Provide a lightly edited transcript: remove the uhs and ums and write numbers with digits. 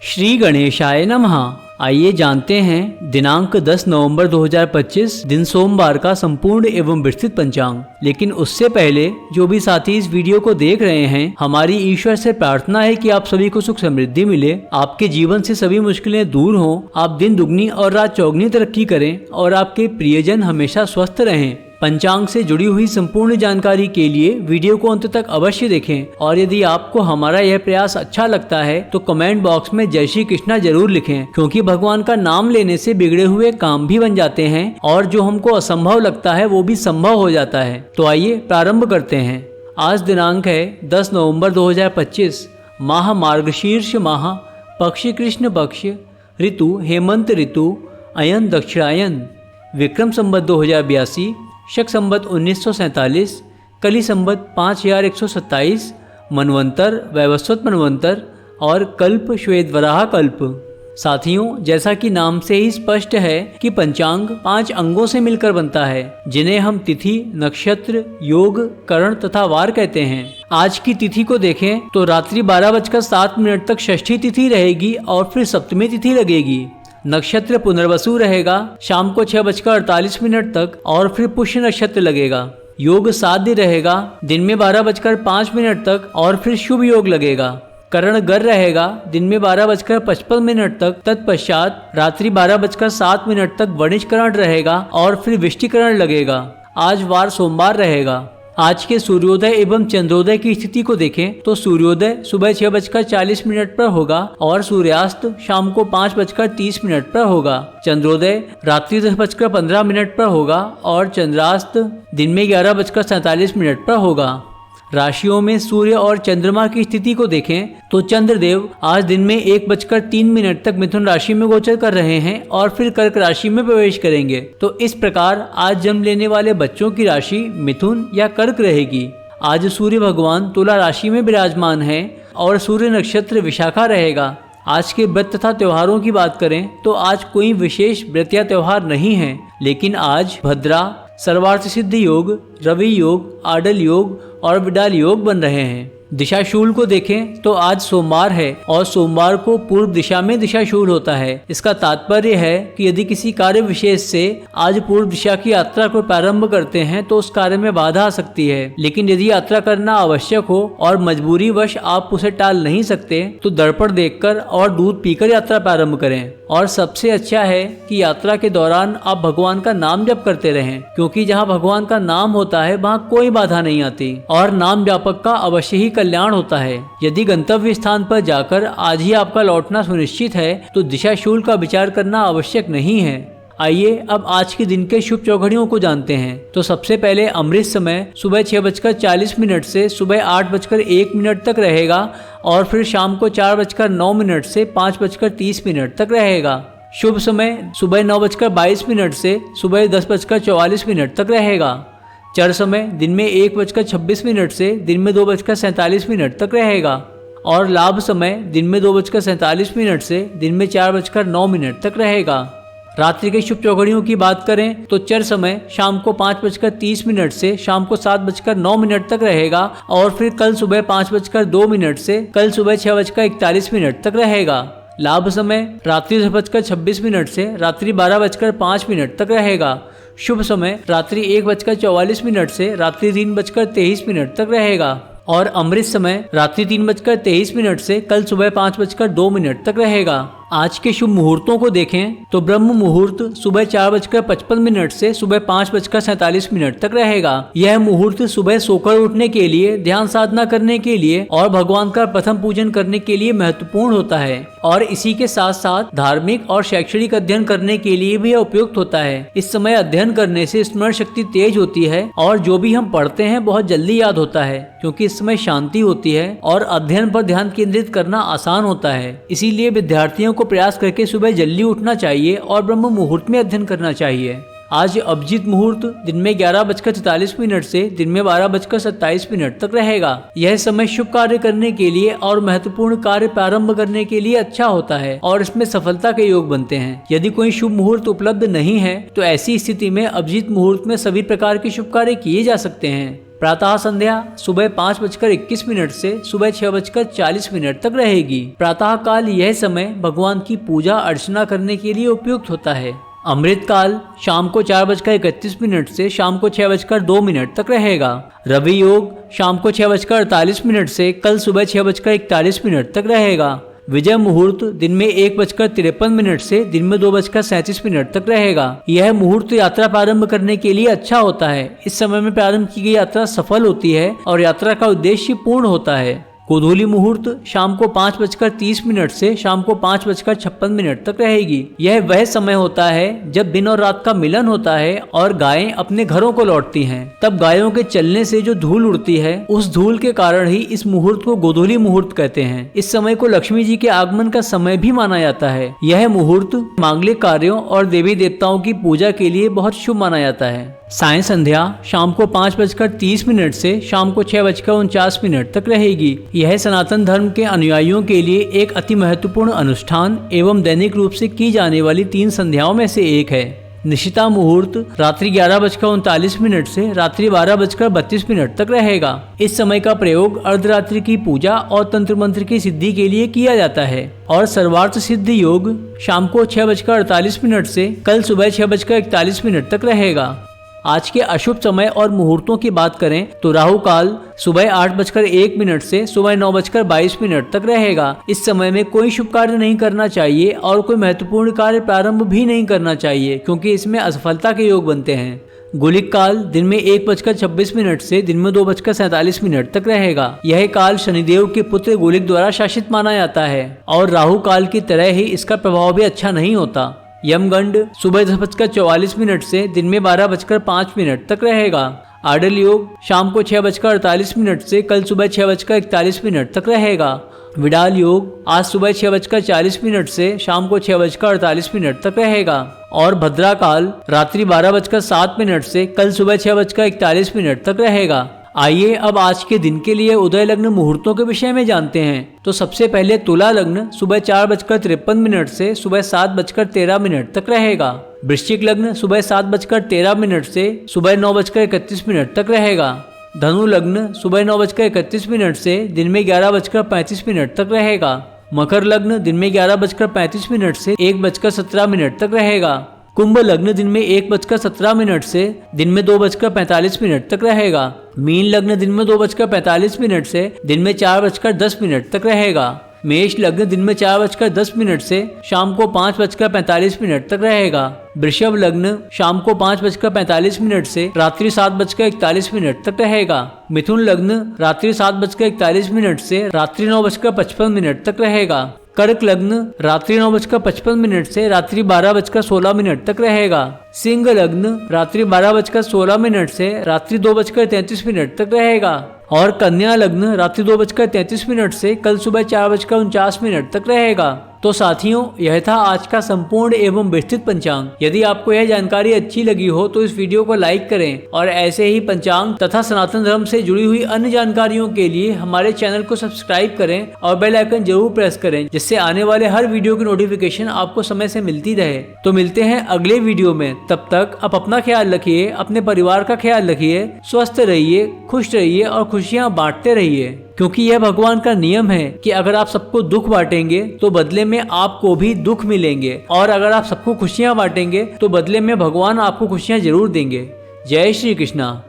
श्री गणेशाय नमः। आइए जानते हैं दिनांक 10 नवंबर 2025 दिन सोमवार का संपूर्ण एवं विस्तृत पंचांग। लेकिन उससे पहले जो भी साथी इस वीडियो को देख रहे हैं, हमारी ईश्वर से प्रार्थना है कि आप सभी को सुख समृद्धि मिले, आपके जीवन से सभी मुश्किलें दूर हों, आप दिन दुगनी और रात चौगनी तरक्की करें और आपके प्रियजन हमेशा स्वस्थ रहें। पंचांग से जुड़ी हुई संपूर्ण जानकारी के लिए वीडियो को अंत तक अवश्य देखें और यदि आपको हमारा यह प्रयास अच्छा लगता है तो कमेंट बॉक्स में जय श्री कृष्णा जरूर लिखें, क्योंकि भगवान का नाम लेने से बिगड़े हुए काम भी बन जाते हैं और जो हमको असंभव लगता है वो भी संभव हो जाता है। तो आइए प्रारंभ करते हैं। आज दिनांक है 10 नवंबर 2025, माह मार्गशीर्ष माह, पक्ष कृष्ण पक्ष, ऋतु हेमंत ऋतु, अयन दक्षिणायन, विक्रम संवत 2082, शक संवत 1947, कली संवत 5127, मनवंतर वैवस्वत मनवंतर और कल्प श्वेतवराह कल्प। साथियों, जैसा कि नाम से ही स्पष्ट है कि पंचांग 5 अंगों से मिलकर बनता है, जिन्हें हम तिथि, नक्षत्र, योग, करण तथा वार कहते हैं। आज की तिथि को देखें तो रात्रि 12:07 तक षष्ठी तिथि रहेगी और फिर सप्तमी तिथि लगेगी। नक्षत्र पुनर्वसु रहेगा शाम को 6:48 तक और फिर पुष्य नक्षत्र लगेगा। योग साध्य रहेगा दिन में 12:05 तक और फिर शुभ योग लगेगा। करण गर रहेगा दिन में 12:55 तक, तत्पश्चात रात्रि 12:07 तक वणिजकरण रहेगा और फिर विष्टिकरण लगेगा। आज वार सोमवार रहेगा। आज के सूर्योदय एवं चंद्रोदय की स्थिति को देखें तो सूर्योदय सुबह 6:40 पर होगा और सूर्यास्त शाम को 5:30 पर होगा। चंद्रोदय रात्रि 10:15 पर होगा और चंद्रास्त दिन में 11:47 पर होगा। राशियों में सूर्य और चंद्रमा की स्थिति को देखें तो चंद्रदेव आज दिन में 1:03 तक मिथुन राशि में गोचर कर रहे हैं और फिर कर्क राशि में प्रवेश करेंगे। तो इस प्रकार आज जन्म लेने वाले बच्चों की राशि मिथुन या कर्क रहेगी। आज सूर्य भगवान तुला राशि में विराजमान है और सूर्य नक्षत्र विशाखा रहेगा। आज के व्रत तथा त्योहारों की बात करें तो आज कोई विशेष व्रत या त्योहार नहीं है, लेकिन आज भद्रा, सर्वार्थ सिद्धि योग, रवि योग, आडल योग और विडाल योग बन रहे हैं। दिशाशूल को देखें तो आज सोमवार है और सोमवार को पूर्व दिशा में दिशाशूल होता है। इसका तात्पर्य है कि यदि किसी कार्य विशेष से आज पूर्व दिशा की यात्रा को प्रारंभ करते हैं तो उस कार्य में बाधा आ सकती है, लेकिन यदि यात्रा करना आवश्यक हो और मजबूरी वश आप उसे टाल नहीं सकते तो दर्पण देखकर और दूध पीकर यात्रा प्रारंभ करें। और सबसे अच्छा है कि यात्रा के दौरान आप भगवान का नाम जप करते रहें, क्योंकि जहाँ भगवान का नाम होता है वहाँ कोई बाधा नहीं आती और नाम व्यापक का अवश्य ही कल्याण होता है। यदि गंतव्य स्थान पर जाकर आज ही आपका लौटना सुनिश्चित है तो दिशाशूल का विचार करना आवश्यक नहीं है। आइए अब आज के दिन के शुभ चौघड़ियों को जानते हैं। तो सबसे पहले अमृत समय सुबह 6:40 से सुबह 8:01 तक रहेगा और फिर शाम को 4:09 से 5:30 तक रहेगा। शुभ समय सुबह 9:22 से सुबह 10:44 तक रहेगा। चर समय दिन में 1:26 से दिन में 2:47 तक रहेगा और लाभ समय दिन में 2:47 से दिन में 4:09 तक रहेगा। रात्रि के शुभ चौघड़ियों की बात करें तो चर समय शाम को 5:30 से शाम को 7:09 तक रहेगा और फिर कल सुबह 5:02 से कल सुबह 6:41 तक रहेगा। लाभ समय रात्रि 10:26 से रात्रि 12:05 तक रहेगा। शुभ समय रात्रि 1:44 से रात्रि 3:23 तक रहेगा और अमृत समय रात्रि 3:23 से कल सुबह 5:02 तक रहेगा। आज के शुभ मुहूर्तों को देखें तो ब्रह्म मुहूर्त सुबह 4:55 से सुबह 5:47 तक रहेगा। यह मुहूर्त सुबह सोकर उठने के लिए, ध्यान साधना करने के लिए और भगवान का प्रथम पूजन करने के लिए महत्वपूर्ण होता है और इसी के साथ साथ धार्मिक और शैक्षणिक अध्ययन करने के लिए भी उपयुक्त होता है। इस समय अध्ययन करने से स्मरण शक्ति तेज होती है और जो भी हम पढ़ते हैं बहुत जल्दी याद होता है, क्योंकि इस समय शांति होती है और अध्ययन पर ध्यान केंद्रित करना आसान होता है। इसीलिए विद्यार्थियों को प्रयास करके सुबह जल्दी उठना चाहिए और ब्रह्म मुहूर्त में अध्ययन करना चाहिए। आज अभिजीत मुहूर्त दिन में 11:43 से दिन में 12:27 तक रहेगा। यह समय शुभ कार्य करने के लिए और महत्वपूर्ण कार्य प्रारंभ करने के लिए अच्छा होता है और इसमें सफलता के योग बनते हैं। यदि कोई शुभ मुहूर्त उपलब्ध नहीं है तो ऐसी स्थिति में अभिजीत मुहूर्त में सभी प्रकार के शुभ कार्य किए जा सकते हैं। प्रातः संध्या सुबह 5:21 से सुबह 6:40 तक रहेगी। प्रातः काल यह समय भगवान की पूजा अर्चना करने के लिए उपयुक्त होता है। अमृत काल शाम को 4:31 से शाम को 6:02 तक रहेगा। रवि योग शाम को 6:48 से कल सुबह 6:41 तक रहेगा। विजय मुहूर्त दिन में 1:53 से दिन में 2:37 तक रहेगा। यह मुहूर्त यात्रा प्रारंभ करने के लिए अच्छा होता है। इस समय में प्रारंभ की गई यात्रा सफल होती है और यात्रा का उद्देश्य पूर्ण होता है। गोधूली मुहूर्त शाम को 5:30 से शाम को 5:56 तक रहेगी। यह वह समय होता है जब दिन और रात का मिलन होता है और गायें अपने घरों को लौटती हैं। तब गायों के चलने से जो धूल उड़ती है, उस धूल के कारण ही इस मुहूर्त को गोधूली मुहूर्त कहते हैं। इस समय को लक्ष्मी जी के आगमन का समय भी माना जाता है। यह मुहूर्त मांगलिक कार्यों और देवी देवताओं की पूजा के लिए बहुत शुभ माना जाता है। सायं संध्या शाम को 5:30 से शाम को 6:49 तक रहेगी। यह सनातन धर्म के अनुयायियों के लिए एक अति महत्वपूर्ण अनुष्ठान एवं दैनिक रूप से की जाने वाली 3 संध्याओं में से एक है। निशिता मुहूर्त रात्रि 11:39 से रात्रि 12:32 तक रहेगा। इस समय का प्रयोग अर्धरात्रि की पूजा और तंत्र मंत्र की सिद्धि के लिए किया जाता है। और सर्वार्थ सिद्ध योग शाम को 6:48 से कल सुबह 6:41 तक रहेगा। आज के अशुभ समय और मुहूर्तों की बात करें तो राहु काल सुबह 8:01 से सुबह 9:22 तक रहेगा। इस समय में कोई शुभ कार्य नहीं करना चाहिए और कोई महत्वपूर्ण कार्य प्रारंभ भी नहीं करना चाहिए, क्योंकि इसमें असफलता के योग बनते हैं। गुलिक काल दिन में 1:26 से दिन में 2:47 तक रहेगा। यह काल शनिदेव के पुत्र गुलिक द्वारा शासित माना जाता है और राहु काल की तरह ही इसका प्रभाव भी अच्छा नहीं होता। यमगंड सुबह 10:44 से दिन में 12:05 तक रहेगा। आडल योग शाम को 6:48 से कल सुबह 6:41 तक रहेगा। विडाल योग आज सुबह 6:40 से शाम को 6:48 तक रहेगा। और भद्रा काल रात्रि 12:07 से कल सुबह 6:41 तक रहेगा। आइए अब आज के दिन के लिए उदय लग्न मुहूर्तों के विषय में जानते हैं। तो सबसे पहले तुला लग्न सुबह 4:53 से सुबह 7:13 तक रहेगा। वृश्चिक लग्न सुबह 7:13 से सुबह 9:31 तक रहेगा। धनु लग्न सुबह 9:31 से दिन में 11:35 तक रहेगा। मकर लग्न दिन में 11:35 से 1:17 तक रहेगा। कुंभ लग्न दिन में 1:17 से दिन में 2:45 तक रहेगा। मीन लग्न दिन में 2:45 से दिन में 4:10 तक रहेगा। मेष लग्न दिन में 4:10 से शाम को 5:45 तक रहेगा। वृषभ लग्न शाम को 5:45 से रात्रि 7:41 तक रहेगा। मिथुन लग्न रात्रि 7:41 से रात्रि 9:55 तक रहेगा। कर्क लग्न रात्रि 9:55 से रात्रि 12:16 तक रहेगा। सिंह लग्न रात्रि 12:16 से रात्रि 2:33 तक रहेगा। और कन्या लग्न रात्रि 2:33 से कल सुबह 4:49 तक रहेगा। तो साथियों, यह था आज का संपूर्ण एवं विस्तृत पंचांग। यदि आपको यह जानकारी अच्छी लगी हो तो इस वीडियो को लाइक करें और ऐसे ही पंचांग तथा सनातन धर्म से जुड़ी हुई अन्य जानकारियों के लिए हमारे चैनल को सब्सक्राइब करें और बेल आइकन जरूर प्रेस करें, जिससे आने वाले हर वीडियो की नोटिफिकेशन आपको समय से मिलती रहे। तो मिलते हैं अगले वीडियो में। तब तक आप अपना ख्याल रखिए, अपने परिवार का ख्याल रखिए, स्वस्थ रहिए, खुश रहिए और खुशियाँ बांटते रहिए, क्योंकि यह भगवान का नियम है कि अगर आप सबको दुख बांटेंगे तो बदले में आपको भी दुख मिलेंगे, और अगर आप सबको खुशियां बांटेंगे तो बदले में भगवान आपको खुशियां जरूर देंगे। जय श्री कृष्णा।